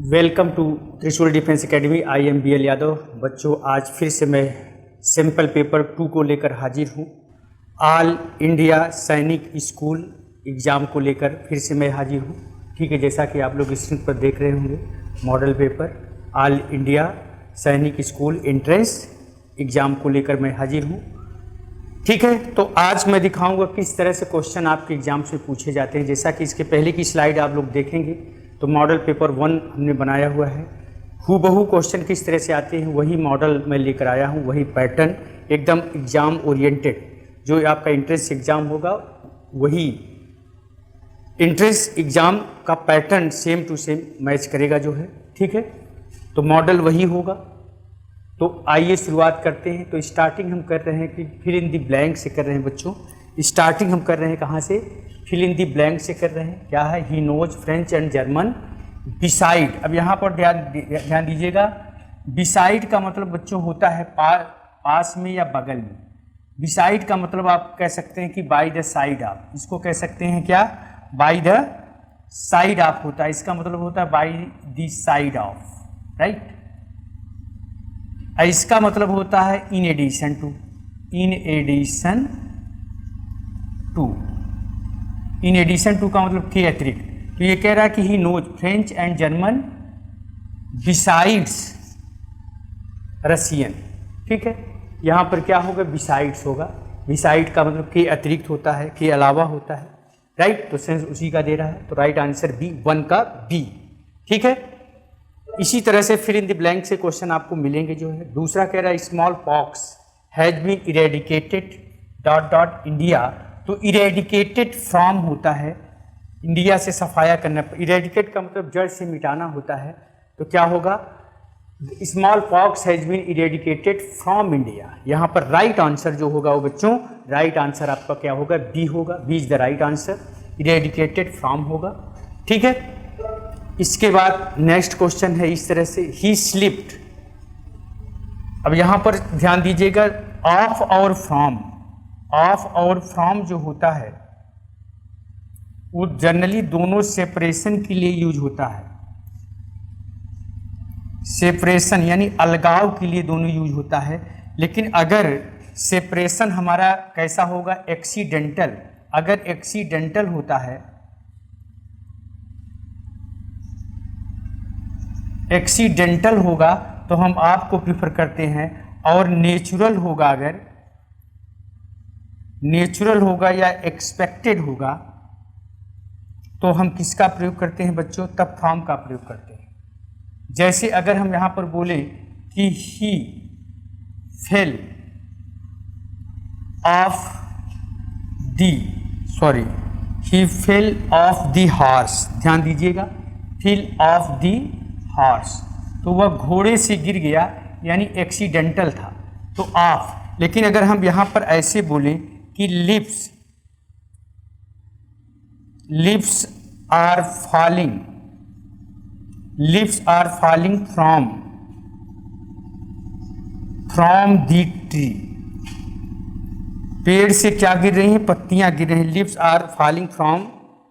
Welcome to त्रिशूल defence academy. I am BL Yadav. बच्चों, आज फिर से मैं सैम्पल पेपर 2 को लेकर हाजिर हूँ। ऑल इंडिया सैनिक स्कूल एग्ज़ाम को लेकर फिर से मैं हाजिर हूँ। ठीक है, जैसा कि आप लोग स्क्रीन पर देख रहे होंगे, मॉडल पेपर ऑल इंडिया सैनिक स्कूल एंट्रेंस एग्ज़ाम को लेकर मैं हाजिर हूँ। ठीक है, तो आज मैं दिखाऊंगा किस तरह से क्वेश्चन आपके एग्ज़ाम से पूछे जाते हैं। जैसा कि इसके पहले की स्लाइड आप लोग देखेंगे तो मॉडल पेपर 1 हमने बनाया हुआ है। हूबहू क्वेश्चन किस तरह से आते हैं वही मॉडल मैं लेकर आया हूँ, वही पैटर्न, एकदम एग्ज़ाम ओरिएंटेड। जो आपका एंट्रेंस एग्ज़ाम होगा वही एंट्रेंस एग्ज़ाम का pattern same to same match करेगा जो है। ठीक है, तो मॉडल वही होगा। तो आइए शुरुआत करते हैं। तो स्टार्टिंग हम कर रहे हैं कि फिल इन दी ब्लैंक से कर रहे हैं बच्चों। स्टार्टिंग हम कर रहे हैं कहाँ से? फिल इन दी ब्लैंक से कर रहे हैं। क्या है? He knows French and German beside. अब यहाँ पर ध्यान दीजिएगा, बिसाइड का मतलब बच्चों होता है पास में या बगल में। बिसाइड का मतलब आप कह सकते हैं कि बाय द साइड ऑफ, इसको कह सकते हैं क्या? बाय द साइड ऑफ होता है, इसका मतलब होता है by the side of, right. इसका मतलब होता है in addition to, in addition to. In addition to का मतलब के अतिरिक्त। तो ये कह रहा है कि he knows French and German besides Russian. ठीक है, यहाँ पर क्या होगा? बिसाइड्स होगा। बिसाइड का मतलब के अतिरिक्त होता है, के अलावा होता है, राइट। तो सेंस उसी का दे रहा है। तो राइट आंसर बी, 1 का बी। ठीक है, इसी तरह से फिल इन द ब्लैंक से क्वेश्चन आपको मिलेंगे जो है। दूसरा कह रहा है small pox has been eradicated dot dot India. तो इरेडिकेटेड फ्रॉम होता है इंडिया से सफाया करना। इरेडिकेट का मतलब जड़ से मिटाना होता है। तो क्या होगा? Small pox has been eradicated from India. यहाँ पर राइट आंसर जो होगा वो बच्चों, राइट आंसर आपका क्या होगा? बी होगा। B is the right answer. Eradicated from होगा। ठीक है, इसके बाद नेक्स्ट क्वेश्चन है इस तरह से, ही स्लिप्ड। अब यहां पर ध्यान दीजिएगा, ऑफ और फ्रॉम। ऑफ और फ्रॉम जो होता है वो जनरली दोनों सेपरेशन के लिए यूज होता है। सेपरेशन यानी अलगाव के लिए दोनों यूज होता है। लेकिन अगर सेपरेशन हमारा कैसा होगा? एक्सीडेंटल। अगर एक्सीडेंटल होता है, एक्सीडेंटल होगा तो हम आपको प्रिफर करते हैं। और नेचुरल होगा, अगर नेचुरल होगा या एक्सपेक्टेड होगा तो हम किसका प्रयोग करते हैं बच्चों? तब फ्रॉम का प्रयोग करते हैं। जैसे अगर हम यहां पर बोले कि he fell off the, sorry, he fell off the horse. ध्यान दीजिएगा, फेल ऑफ दी हॉर्स, तो वह घोड़े से गिर गया, यानी एक्सीडेंटल था, तो ऑफ। लेकिन अगर हम यहां पर ऐसे बोलें कि lips, lips are falling, lips are falling from, from the tree. पेड़ से क्या गिर रही हैं? पत्तियां गिर रही हैं। Lips are falling from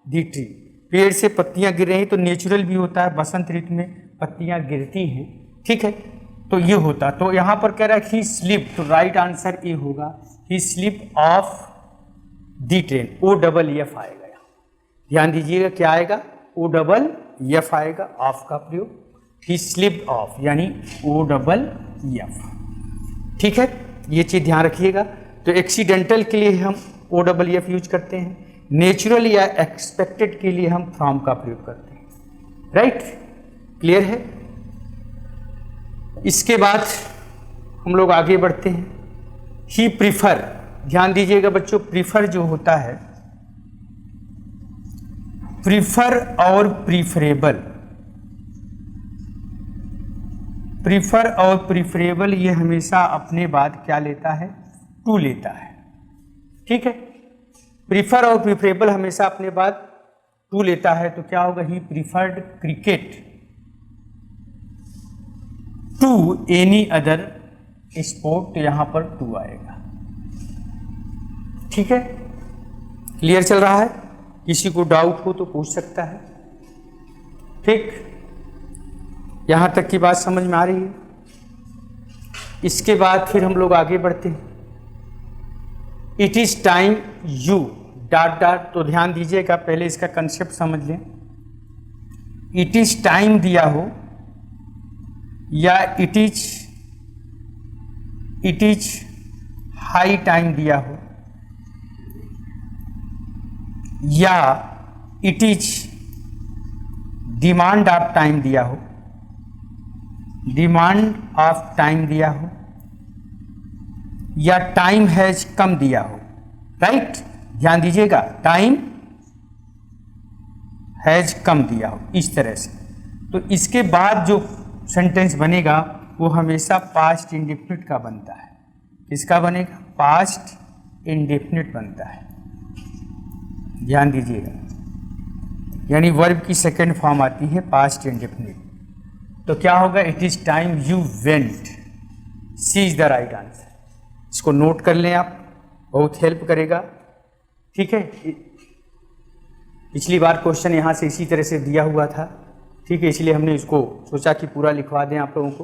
the tree, पेड़ से पत्तियां गिर रही हैं। तो नेचुरल भी होता है, बसंत ऋतु में पत्तियां गिरती हैं। ठीक है, तो ये होता। तो यहां पर कह रहा है ही स्लिप, तो राइट आंसर ए होगा, he slip off the train. OFF आएगा। ध्यान दीजिएगा क्या आएगा? OFF आएगा, ऑफ का प्रयोग। ही स्लिप ऑफ यानी OFF। ठीक है, ये चीज ध्यान रखिएगा। तो एक्सीडेंटल के लिए हम OFF यूज करते हैं, नेचुरल या एक्सपेक्टेड के लिए हम फ्रॉम का प्रयोग करते हैं, राइट। क्लियर है? इसके बाद हम लोग आगे बढ़ते हैं। ही प्रीफर, ध्यान दीजिएगा बच्चों, प्रीफर जो होता है, प्रीफर और प्रीफरेबल, प्रीफर और प्रीफरेबल ये हमेशा अपने बाद क्या लेता है? टू लेता है। ठीक है, प्रीफर और प्रीफरेबल हमेशा अपने बाद टू लेता है। तो क्या होगा? He preferred cricket to any other sport. तो यहां पर टू आएगा। ठीक है, क्लियर चल रहा है? किसी को डाउट हो तो पूछ सकता है। ठीक, यहाँ तक की बात समझ में आ रही है? इसके बाद फिर हम लोग आगे बढ़ते हैं। It is time U dot dot, तो ध्यान दीजिएगा, पहले इसका कंसेप्ट समझ लें। इट इज टाइम दिया हो या इट इज हाई टाइम दिया हो या it is demand of time दिया हो, डिमांड ऑफ टाइम दिया हो या टाइम हैज कम दिया हो, राइट? ध्यान दीजिएगा, टाइम हैज कम दिया हो, इस तरह से। तो इसके बाद जो सेंटेंस बनेगा वो हमेशा पास्ट इंडेफिनिट का बनता है। किसका बनेगा? पास्ट इंडेफिनिट बनता है। ध्यान दीजिएगा, यानी वर्ब की सेकेंड फॉर्म आती है पास्ट इंडेफिनिट। तो क्या होगा? It is time you went, C is the right answer. इसको नोट कर लें आप, बहुत हेल्प करेगा, ठीक है? पिछली बार क्वेश्चन यहाँ से इसी तरह से दिया हुआ था, ठीक है, इसलिए हमने इसको सोचा कि पूरा लिखवा दें आप लोगों को।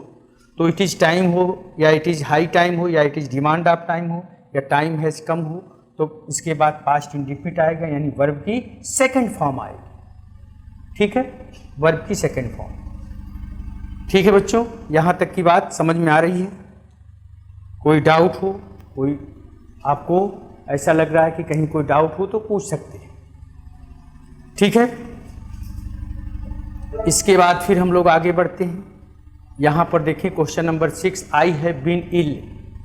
तो इट इज़ टाइम हो या इट इज़ हाई टाइम हो या it is demand of time हो या टाइम हैज़ कम हो, तो इसके बाद पास्ट इंडेफिनिट आएगा, यानी वर्ब की सेकंड फॉर्म आएगी, ठीक है? वर्ब की सेकंड फॉर्म। ठीक है बच्चों, यहाँ तक की बात समझ में आ रही है? कोई डाउट हो, कोई आपको ऐसा लग रहा है कि कहीं कोई डाउट हो तो पूछ सकते हैं, ठीक है? इसके बाद फिर हम लोग आगे बढ़ते हैं। यहाँ पर देखिए question number 6, I have been ill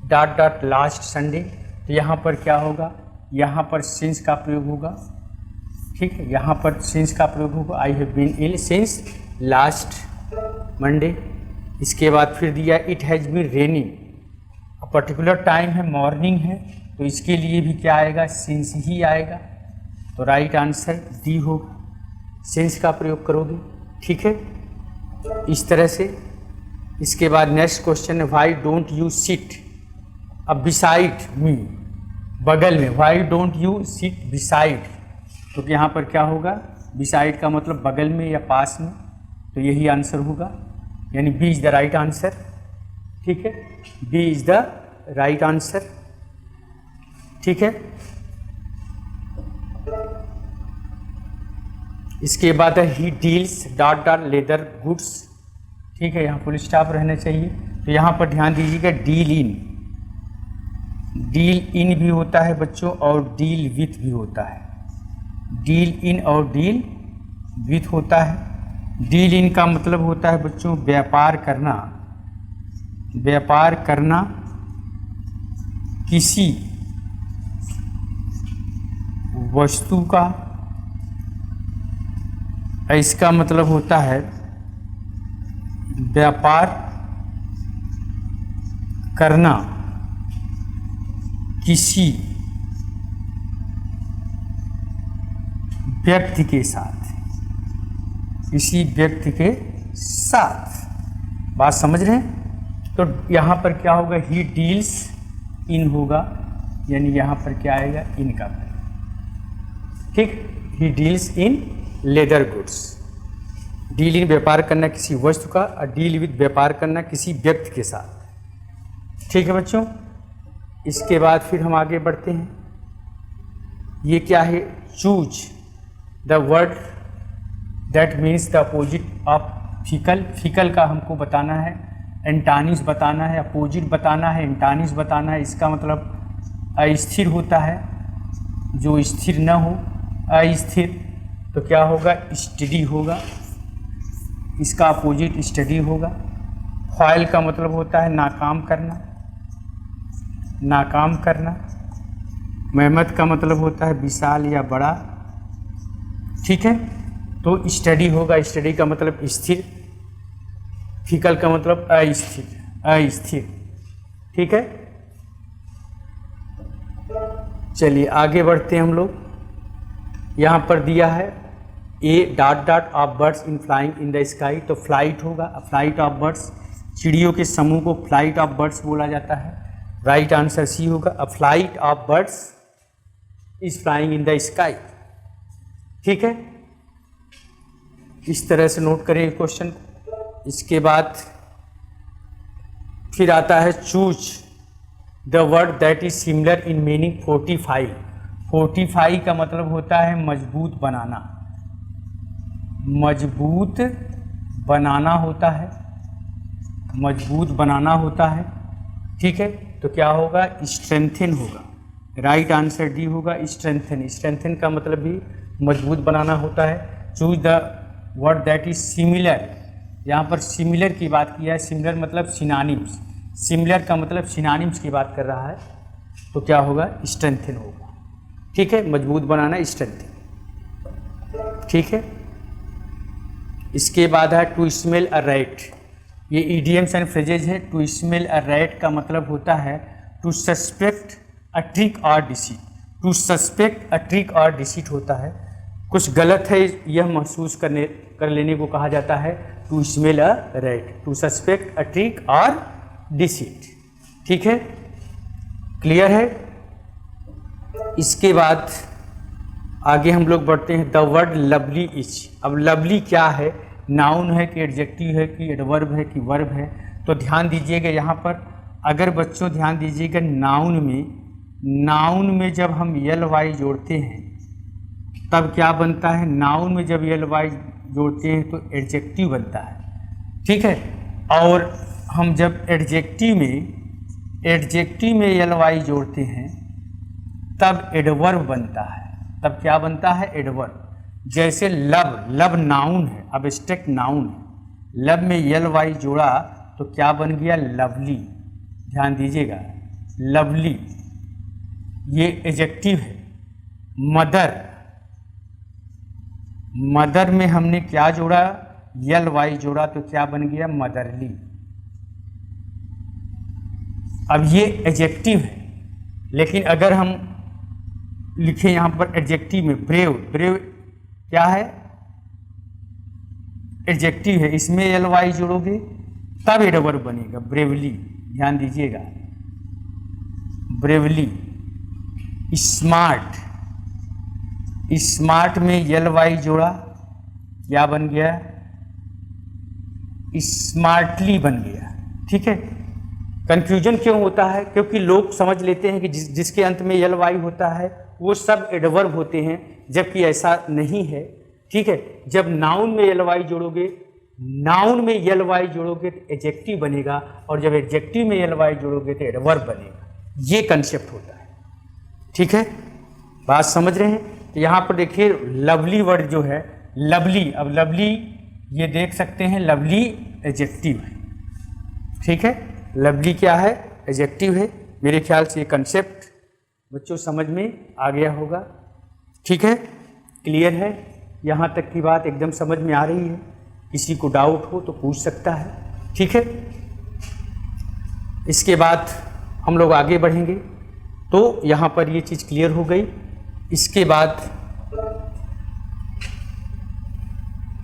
dot dot last Sunday. तो यहाँ पर क्या होगा? यहाँ पर सिंस का प्रयोग होगा, ठीक है? यहाँ पर सिंस का प्रयोग होगा, I have been ill since last Monday. इसके बाद फिर दिया it has been raining, particular time है, मॉर्निंग है, तो इसके लिए भी क्या आएगा? सिंस ही आएगा। तो राइट आंसर डी होगा, सिंस का प्रयोग करोगे, ठीक है? इस तरह से। इसके बाद नेक्स्ट क्वेश्चन है व्हाई डोंट यू सिट अब बिसाइड मी, बगल में, why don't you sit beside, तो यहाँ पर क्या होगा? बिसाइड का मतलब बगल में या पास में, तो यही आंसर होगा, यानी B is the right answer, ठीक है? B is the right answer, ठीक है? इसके बाद है he deals dot dot leather goods, ठीक है? यहाँ फुल स्टॉप रहना चाहिए। तो यहाँ पर ध्यान दीजिएगा, डील इन, डील इन भी होता है बच्चों और डील विथ भी होता है। डील इन और डील विथ होता है। डील इन का मतलब होता है बच्चों व्यापार करना, व्यापार करना किसी वस्तु का, इसका मतलब होता है व्यापार करना किसी व्यक्ति के साथ, किसी व्यक्ति के साथ। बात समझ रहे हैं? तो यहाँ पर क्या होगा? ही डील्स इन होगा, यानी यहाँ पर क्या आएगा? इन का, ठीक? He deals in leather goods. Deal in व्यापार करना किसी वस्तु का और डील विद व्यापार करना किसी व्यक्ति के साथ, ठीक है बच्चों? इसके बाद फिर हम आगे बढ़ते हैं। ये क्या है? Choose the word that means the opposite of fickle. Fickle का हमको बताना है, एंटानिस बताना है, अपोजिट बताना है, एंटानिस बताना है। इसका मतलब अस्थिर होता है, जो स्थिर न हो, अस्थिर। तो क्या होगा? स्टडी होगा, इसका अपोजिट स्टडी होगा। फॉइल का मतलब होता है नाकाम करना, नाकाम करना। मेहमत का मतलब होता है विशाल या बड़ा, ठीक है? तो स्टडी होगा, स्टडी का मतलब स्थिर, फिकल का मतलब अस्थिर, अस्थिर, ठीक है? चलिए आगे बढ़ते हैं हम लोग। यहाँ पर दिया है ए dot dot of birds in flying in the sky, तो फ्लाइट होगा। फ्लाइट ऑफ बर्ड्स, चिड़ियों के समूह को फ्लाइट ऑफ बर्ड्स बोला जाता है। राइट आंसर सी होगा, a flight of birds is flying in the sky, ठीक है? इस तरह से नोट करें क्वेश्चन। इसके बाद फिर आता है choose the word that is similar in meaning. Fortify, fortify का मतलब होता है मजबूत बनाना, मजबूत बनाना होता है, मजबूत बनाना होता है। ठीक है, तो क्या होगा? स्ट्रेंथन होगा। राइट आंसर डी होगा, स्ट्रेंथन। स्ट्रेंथन का मतलब भी मजबूत बनाना होता है। Choose the word that is similar, यहाँ पर सिमिलर की बात किया है। सिमिलर मतलब सिनानिम्स, सिमिलर का मतलब सिनानिम्स की बात कर रहा है, तो क्या होगा? स्ट्रेंथन होगा। ठीक है, मजबूत बनाना, स्ट्रेंथन। ठीक है, इसके बाद है टू स्मेल अ रैट। ये इडियम्स एंड फ्रेजेज है। टू स्मेल अ रैट का मतलब होता है टू सस्पेक्ट अ ट्रिक और deceit. To suspect a trick और डिसीट होता है, कुछ गलत है यह महसूस कर लेने को कहा जाता है to smell a rat, to suspect a trick और डिसीट। ठीक है, क्लियर है। इसके बाद आगे हम लोग बढ़ते हैं। The word lovely is. अब लवली क्या है? नाउन है कि एडजेक्टिव है कि एडवर्ब है कि वर्ब है? तो ध्यान दीजिएगा यहाँ पर, अगर बच्चों ध्यान दीजिएगा, नाउन में जब हम यल वाई जोड़ते हैं तब क्या बनता है? नाउन में जब यल वाई जोड़ते हैं तो एडजेक्टिव बनता है। ठीक है, और हम जब एडजेक्टिव में यल वाई जोड़ते हैं तब एडवर्ब बनता है। तब क्या बनता है? एडवर्ब। जैसे लव नाउन है, अब्स्ट्रैक्ट नाउन है, लव में यल वाई जोड़ा तो क्या बन गया? लवली। ध्यान दीजिएगा, लवली ये एडजेक्टिव है। मदर में हमने क्या जोड़ा? यल वाई जोड़ा तो क्या बन गया? मदरली। अब ये एडजेक्टिव है, लेकिन अगर हम लिखें यहाँ पर एडजेक्टिव में ब्रेव, ब्रेव क्या है? एडजेक्टिव है, इसमें यल वाई जोड़ोगे तब एडवर्ब बनेगा, ब्रेवली। ध्यान दीजिएगा, ब्रेवली। स्मार्ट, स्मार्ट में यल वाई जोड़ा क्या बन गया? स्मार्टली बन गया। ठीक है, कंफ्यूजन क्यों होता है? क्योंकि लोग समझ लेते हैं कि जिसके अंत में यल वाई होता है वो सब एडवर्ब होते हैं, जबकि ऐसा नहीं है। ठीक है, जब नाउन में यल वाई जोड़ोगे, तो एडजेक्टिव बनेगा, और जब एडजेक्टिव में यल वाई जोड़ोगे तो एडवर्ब बनेगा। ये कंसेप्ट होता है। ठीक है, बात समझ रहे हैं? तो यहाँ पर देखिए लवली वर्ड जो है, लवली, अब लवली ये देख सकते हैं, लवली एडजेक्टिव है। ठीक है, लवली क्या है? एडजेक्टिव है। मेरे ख्याल से ये कंसेप्ट बच्चों समझ में आ गया होगा। ठीक है, क्लियर है? यहाँ तक की बात एकदम समझ में आ रही है? किसी को डाउट हो तो पूछ सकता है। ठीक है, इसके बाद हम लोग आगे बढ़ेंगे। तो यहाँ पर ये चीज़ क्लियर हो गई। इसके बाद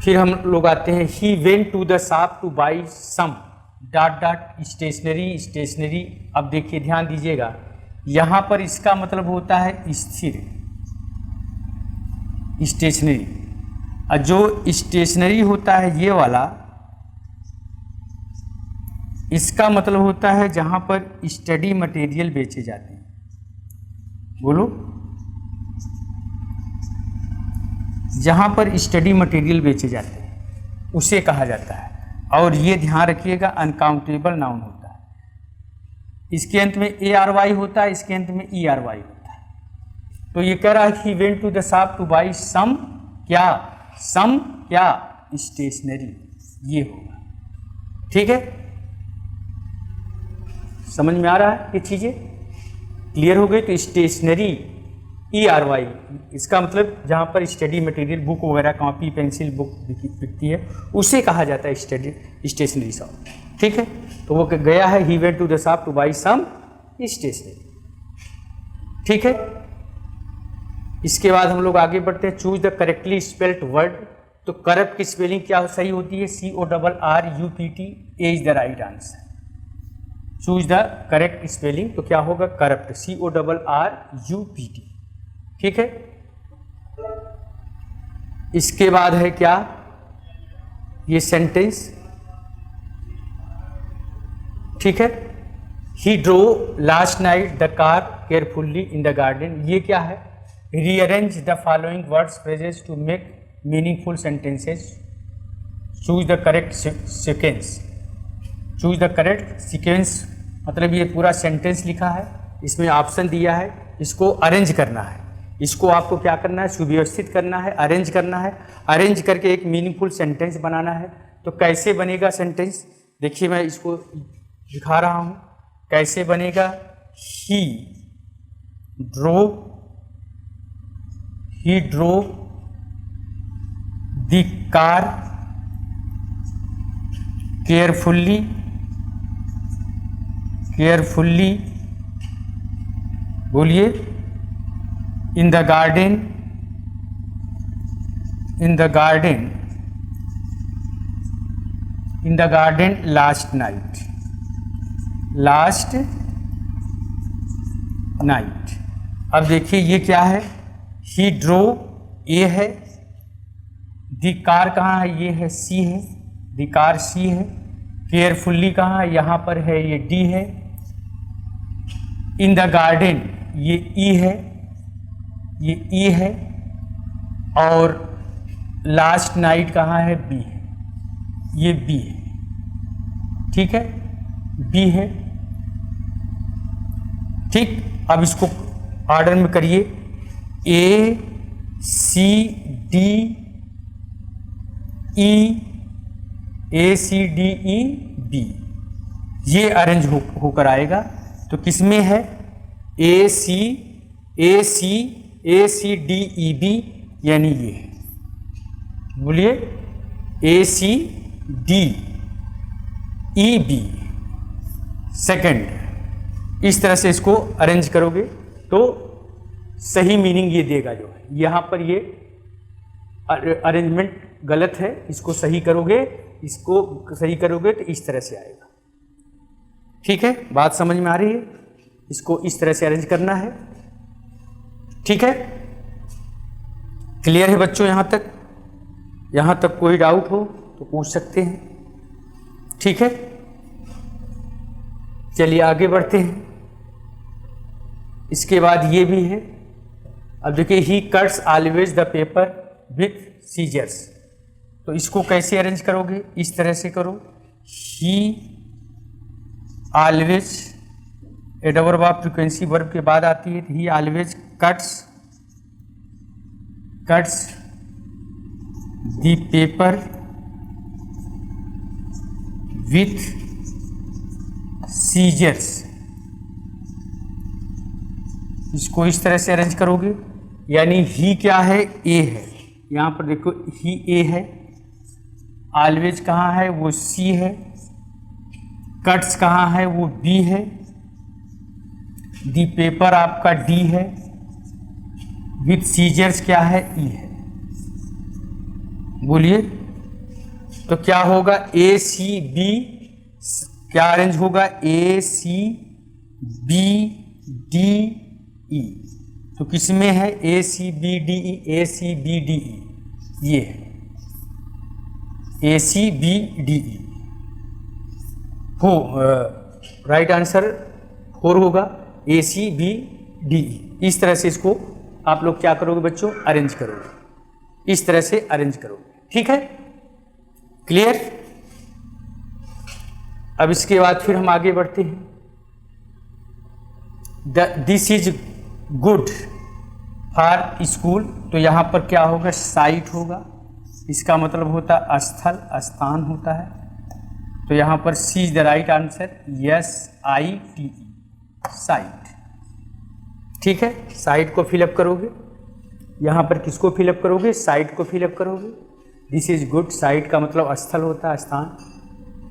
फिर हम लोग आते हैं, he went to the shop to buy some stationery. अब देखिए ध्यान दीजिएगा, यहाँ पर इसका मतलब होता है स्थिर, स्टेशनरी। और जो स्टेशनरी होता है ये वाला, इसका मतलब होता है जहाँ पर स्टडी मटेरियल बेचे जाते हैं। बोलो, जहाँ पर स्टडी मटेरियल बेचे जाते हैं उसे कहा जाता है। और ये ध्यान रखिएगा, अनकाउंटेबल नाउन होता है। इसके अंत में ARY होता है, इसके अंत में ERY होता है। तो ये कह रहा है कि went to the shop to buy some क्या स्टेशनरी, ये होगा। ठीक है, समझ में आ रहा है? ये चीज़ें क्लियर हो गई। तो स्टेशनरी ERY, इसका मतलब जहाँ पर स्टडी मटेरियल, बुक वगैरह, कॉपी पेंसिल बुक बिकती है उसे कहा जाता है स्टेशनरी शॉप। ठीक है, तो वो गया है, he went to the shop to buy some stationery. ठीक है, इसके बाद हम लोग आगे बढ़ते हैं। Choose the correctly spelled word. तो करप्ट की स्पेलिंग क्या सही होती है? CORRUPT is the right answer. Choose the correct spelling, तो क्या होगा? Corrupt, CORRUPT। ठीक है, इसके बाद है क्या? ये सेंटेंस ठीक है। He drew last night the car carefully in the garden, ये क्या है? Rearrange the following words phrases to make meaningful sentences, choose the correct sequence. Choose the correct sequence मतलब ये पूरा सेंटेंस लिखा है, इसमें ऑप्शन दिया है, इसको अरेंज करना है, इसको आपको क्या करना है? सुव्यवस्थित करना है, अरेंज करना है। अरेंज करके एक मीनिंगफुल सेंटेंस बनाना है। तो कैसे बनेगा सेंटेंस? देखिए मैं इसको दिखा रहा हूँ कैसे बनेगा। ही ड्रो द कार केयरफुल्ली बोलिए इन द गार्डन लास्ट नाइट। अब देखिए ये क्या है? ही ड्रो ए है, दी कार कहाँ है? ये है सी है, दी कार सी है। केयरफुल्ली कहाँ है? यहाँ पर है, ये डी है। इन द गार्डन ये ई है, ये ई है। और लास्ट नाइट कहाँ है? बी है, ये बी है, ठीक है, बी है। ठीक, अब इसको ऑर्डर में करिए, ए सी डी ई बी, ये अरेंज होकर आएगा। तो किसमें है? ए सी डी ई बी, यानी ये है, बोलिए A C D E B. Second, इस तरह से इसको अरेंज करोगे तो सही मीनिंग ये देगा। जो है यहाँ पर ये अरेंजमेंट गलत है, इसको सही करोगे, तो इस तरह से आएगा। ठीक है, बात समझ में आ रही है? इसको इस तरह से अरेंज करना है। ठीक है, क्लियर है बच्चों? यहाँ तक कोई डाउट हो तो पूछ सकते हैं। ठीक है, चलिए आगे बढ़ते हैं। इसके बाद ये भी है। अब देखिए, he cuts always the paper with scissors, तो इसको कैसे अरेंज करोगे? इस तरह से करो, he always adverb of frequency verb के बाद आती है। He always cuts the paper with scissors, इसको इस तरह से अरेंज करोगे। यानी ही क्या है? ए है, यहाँ पर देखो ही ए है, ऑलवेज कहाँ है? वो सी है, कट्स कहाँ है? वो बी है, दी पेपर आपका डी है, विथ सीजर्स क्या है? ई है। बोलिए, तो क्या होगा? ए सी बी, क्या अरेंज होगा? ए सी बी डी ई, तो किसमें है? ए सी बी डी ई, ए सी बी डी ई, ये है ए सी बी डी ई। हो राइट आंसर 4 होगा, ए सी बी डी ई। इस तरह से इसको आप लोग क्या करोगे बच्चों? अरेंज करोगे, इस तरह से अरेंज करोगे। ठीक है, क्लियर? अब इसके बाद फिर हम आगे बढ़ते हैं। This is good for school, तो यहाँ पर क्या होगा? साइट होगा, इसका मतलब होता है स्थल, स्थान होता है। तो यहाँ पर C is the right answer, SITE, site. ठीक है, साइट को फिलअप करोगे। यहाँ पर किसको फिलअप करोगे? साइट को फिलअप करोगे। दिस इज गुड, साइट का मतलब स्थल होता है, स्थान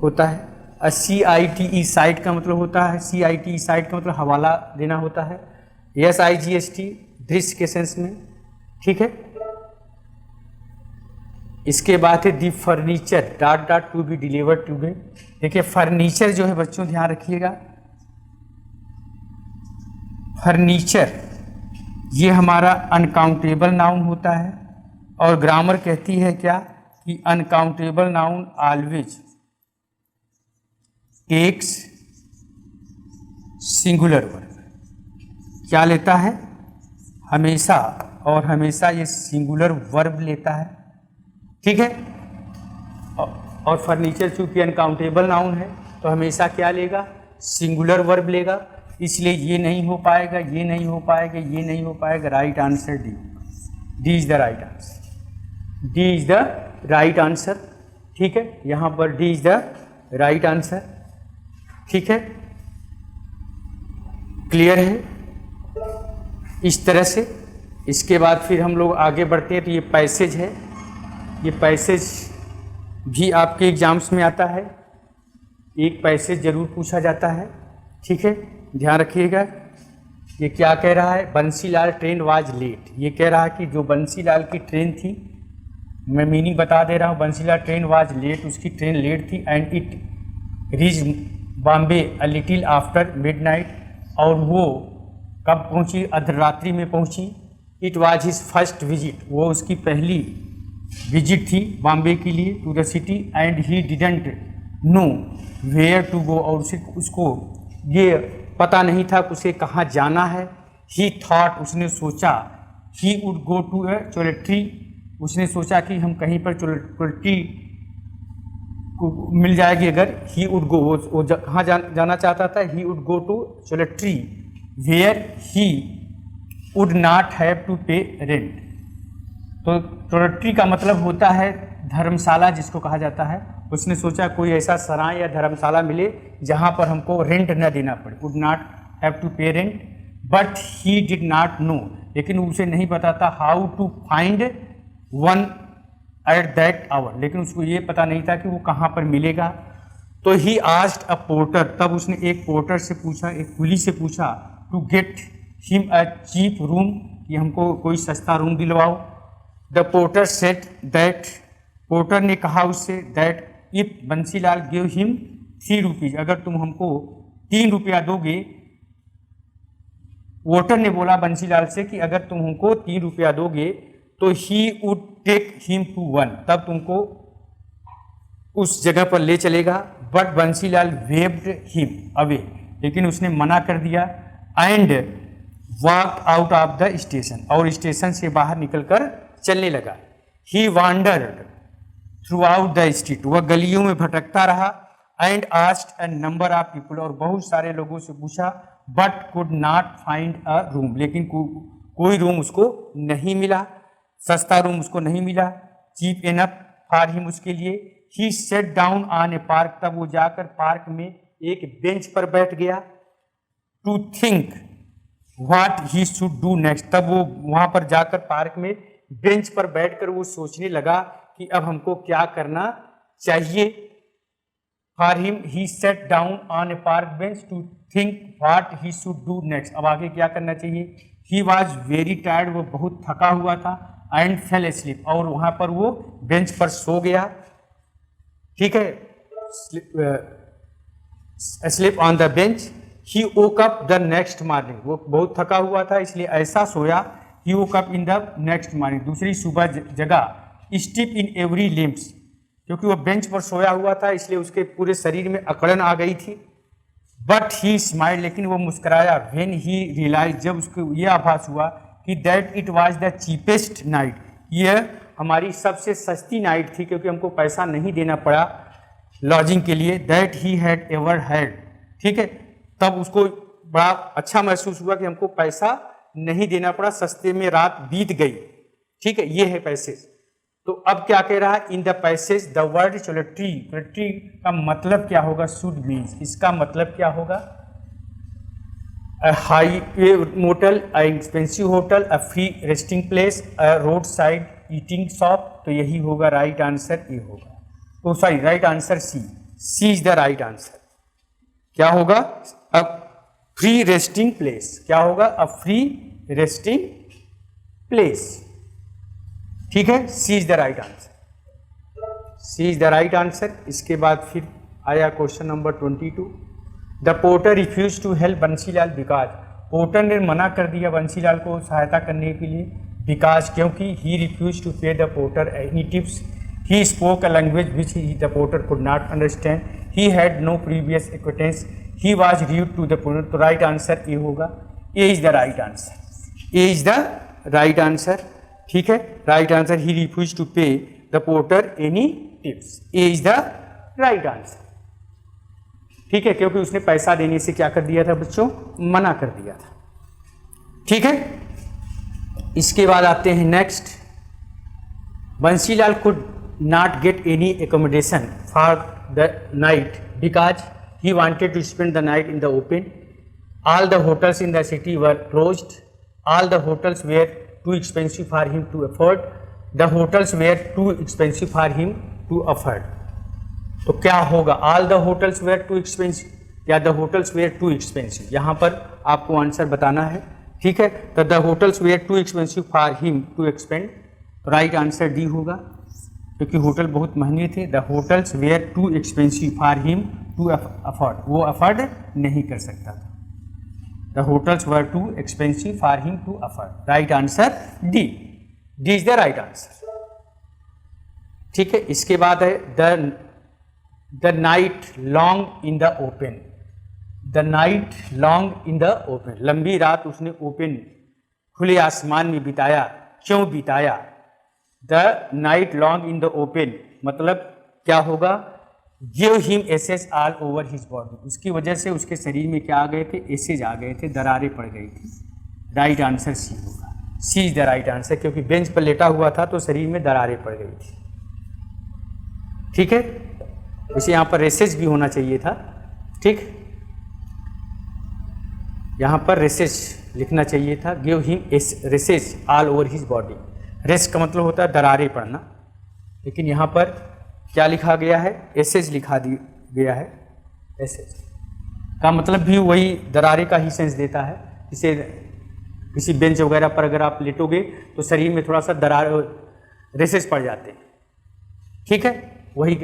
होता है। CITE साइट का मतलब होता है, CITE साइट का मतलब हवाला देना होता है। SIGST दृश्य के सेंस में। ठीक है, इसके बाद है the furniture ... to be delivered today. देखिए फर्नीचर जो है बच्चों, ध्यान रखिएगा, फर्नीचर ये हमारा अनकाउंटेबल नाउन होता है, और ग्रामर कहती है क्या कि uncountable noun always takes singular verb क्या लेता है? हमेशा और हमेशा ये सिंगुलर वर्ब लेता है, ठीक है। और फर्नीचर चूंकि अनकाउंटेबल नाउन है तो हमेशा क्या लेगा? सिंगुलर वर्ब लेगा, इसलिए ये नहीं हो पाएगा, ये नहीं हो पाएगा, ये नहीं हो पाएगा। Right answer D, D is the right answer, D is the right answer, ठीक है। यहाँ पर D is the right answer, ठीक है। क्लियर है इस तरह से। इसके बाद फिर हम लोग आगे बढ़ते हैं तो ये पैसेज है, ये पैसेज भी आपके एग्जाम्स में आता है, एक पैसेज जरूर पूछा जाता है, ठीक है, ध्यान रखिएगा। ये क्या कह रहा है? बंसीलाल ट्रेन वाज लेट, ये कह रहा है कि जो बंसीलाल की ट्रेन थी, मैं मीनिंग बता दे रहा हूँ, बंसीलाल ट्रेन वाज लेट, उसकी ट्रेन लेट थी, and it reach Bombay a little after midnight, और वो कब पहुँची? अर्धरात्रि में पहुँची। It was his first visit, वो उसकी पहली विजिट थी बॉम्बे के लिए, to the city, and he didn't know where to go, और उसको ये पता नहीं था कि उसे कहाँ जाना है। ही थॉट, उसने सोचा, ही वुड गो टू ए चोलेट्री, उसने सोचा कि हम कहीं पर चोलेट्री मिल जाएगी अगर। ही वुड गो, वो कहाँ जाना चाहता था? ही वुड गो टू चोलेट्री where he would not have to pay rent. तो टोलेट्री का मतलब होता है धर्मशाला, जिसको कहा जाता है। उसने सोचा कोई ऐसा सराय या धर्मशाला मिले जहाँ पर हमको रेंट न देना पड़े, would not have to pay rent, but he did not know, लेकिन उसे नहीं पता था how to find one at that hour, लेकिन उसको ये पता नहीं था कि वो कहाँ पर मिलेगा। तो ही आस्क्ड अ पोर्टर, तब उसने एक पोर्टर से पूछा, एक कुली से पूछा, to get him a cheap room, कि हमको कोई सस्ता रूम दिलवाओ। The porter said that, porter ने कहा उससे, that if Bansilal give him 3 rupees, अगर तुम हमको 3 रुपया दोगे। पोर्टर ने बोला बंसीलाल से कि अगर तुम हमको 3 रुपया दोगे तो he would take him to one, तब तुमको उस जगह पर ले चलेगा। But Bansilal waved him away, लेकिन उसने मना कर दिया। And walk out of the station, और स्टेशन से बाहर निकलकर चलने लगा। He wandered throughout the street, वह गलियों में भटकता रहा। And asked a number of people, और बहुत सारे लोगों से पूछा। But could not find a room, लेकिन कोई रूम उसको नहीं मिला, सस्ता रूम उसको नहीं मिला, चीप इनफ फॉर हिम, उसके लिए। He set down on a park, तब वो जाकर पार्क में एक बेंच पर बैठ गया। To think what he should do next, तब वो वहाँ पर जाकर पार्क में बेंच पर बैठकर वो सोचने लगा कि अब हमको क्या करना चाहिए। For him he set down on a park bench to think what he should do next, अब आगे क्या करना चाहिए। ही वॉज वेरी टायर्ड, वो बहुत थका हुआ था। एंड फेल एस्लीप, और वहाँ पर वो बेंच पर सो गया, ठीक है, sleep on the bench. He woke up the next morning, वो बहुत थका हुआ था इसलिए ऐसा सोया। He woke up in the next morning, दूसरी सुबह जगह। स्टिफ इन एवरी लिम्स, क्योंकि वो बेंच पर सोया हुआ था इसलिए उसके पूरे शरीर में अकड़न आ गई थी। बट ही स्माइल, लेकिन वो मुस्कुराया। व्हेन ही रियलाइज, जब उसको ये आभास हुआ कि that it was the cheapest night, यह हमारी सबसे सस्ती नाइट थी, क्योंकि हमको पैसा नहीं देना पड़ा लॉजिंग के लिए। That he had ever had, ठीक है, तब उसको बड़ा अच्छा महसूस हुआ कि हमको पैसा नहीं देना पड़ा, सस्ते में रात बीत गई, ठीक है, ये है पैसेज। तो अब क्या कह रहा है? In the passage the word choultry, choultry का मतलब क्या होगा? शुड मीन्स, इसका मतलब क्या होगा? High motel, a expensive hotel, a free resting place, a road side eating shop. तो यही होगा राइट आंसर, ये होगा। तो sorry, right answer C, C is the right answer. क्या होगा? अ फ्री रेस्टिंग प्लेस, क्या होगा? अ फ्री रेस्टिंग प्लेस, ठीक है, C is the right answer, C is the right answer. इसके बाद फिर आया question number 22। The porter refuse to help Bansilal because, porter ने मना कर दिया बंसीलाल को सहायता करने के लिए। बिकॉज, क्योंकि he refuse to pay the porter any tips, he spoke a language which the porter could not understand, he had no previous acquaintance, he was rude to the porter, तो राइट आंसर ए होगा, A is the right answer, A is the right answer. ठीक है, right answer, he refuse to pay the porter any tips, A is the right answer. ठीक है, क्योंकि उसने पैसा देने से क्या कर दिया था बच्चों, मना कर दिया था। ठीक है, इसके बाद आते हैं next, Bansilal could not get any accommodation for the night because he wanted to spend the night in the open, all the hotels in the city were closed, all the hotels were too expensive for him to afford, the hotels were too expensive for him to afford. तो क्या होगा, all the hotels were too expensive या the hotels were too expensive, यहाँ पर आपको answer बताना है। ठीक है, तो the hotels were too expensive for him to expend, तो राइट आंसर डी होगा, क्योंकि होटल बहुत महंगे थे। The hotels were too expensive for him to afford, वो अफोर्ड नहीं कर सकता था। The hotels were too expensive for him to afford, right answer D, D is the right answer. ठीक है, इसके बाद है the night long in the open, the night long in the open, लंबी रात उसने ओपन खुले आसमान में बिताया, क्यों बिताया, the night long in the open मतलब क्या होगा, give him aches all over his body, उसकी वजह से उसके शरीर में क्या आ गए थे, एसेज आ गए थे, दरारें पड़ गई थी, राइट आंसर सी होगा, सी इज द राइट आंसर, क्योंकि बेंच पर लेटा हुआ था तो शरीर में दरारें पड़ गई थी। ठीक है, वैसे यहाँ पर रेसेज भी होना चाहिए था। ठीक, यहाँ पर रेसेज लिखना चाहिए था, give him rashes all over his body, rash का मतलब होता है दरारें पड़ना, लेकिन यहाँ पर क्या लिखा गया है, एसेज लिखा गया है। एसेज का मतलब भी वही दरारें का ही सेंस देता है। इसे किसी बेंच वगैरह पर अगर आप लेटोगे तो शरीर में थोड़ा सा दरार रेसेज पड़ जाते हैं। ठीक है, वही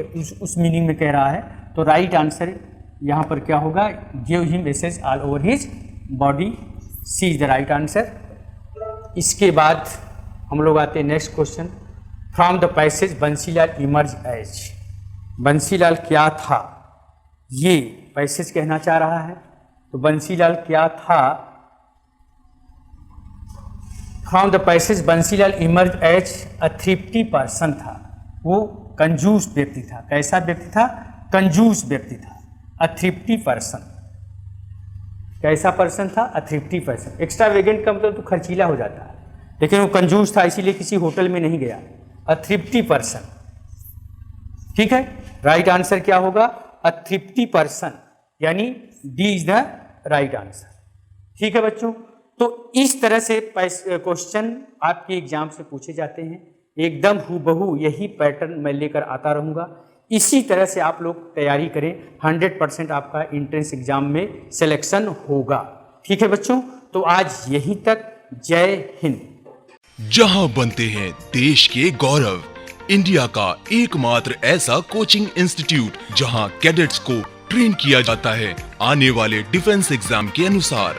उस मीनिंग में कह रहा है। तो राइट आंसर यहाँ पर क्या होगा, give him aches all over his body, C is the right answer. इसके बाद हम लोग आते हैं next question, from the passage Bansilal emerge as, Bansilal क्या था, ये पैसेज कहना चाह रहा है। तो बंसीलाल क्या था, from the passage Bansilal emerge as a thrifty person था, वो कंजूस व्यक्ति था। कैसा व्यक्ति था, कंजूस व्यक्ति था, अ थ्रिफ्टी पर्सन। कैसा पर्सन था, अ थ्रिफ्टी पर्सन। एक्स्ट्रा वेगेंट का मतलब तो खर्चीला हो जाता है, लेकिन वो कंजूस था, इसीलिए किसी होटल में नहीं गया, अ थ्रिफ्टी पर्सन। ठीक है, राइट आंसर क्या होगा, अ थ्रिफ्टी पर्सन, यानी D is the right answer. ठीक है बच्चों, तो इस तरह से क्वेश्चन आपके एग्जाम से पूछे जाते हैं, एकदम हूबहू यही पैटर्न मैं लेकर आता रहूँगा। इसी तरह से आप लोग तैयारी करें, 100% आपका एंट्रेंस एग्जाम में सिलेक्शन होगा। ठीक है बच्चों, तो आज यहीं तक, जय हिंद। जहां बनते हैं देश के गौरव, इंडिया का एकमात्र ऐसा कोचिंग इंस्टीट्यूट जहां कैडेट्स को ट्रेन किया जाता है आने वाले डिफेंस एग्जाम के अनुसार।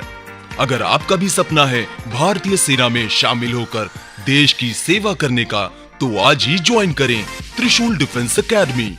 अगर आपका भी सपना है भारतीय सेना में शामिल होकर देश की सेवा करने का, तो आज ही ज्वाइन करें त्रिशूल डिफेंस एकेडमी।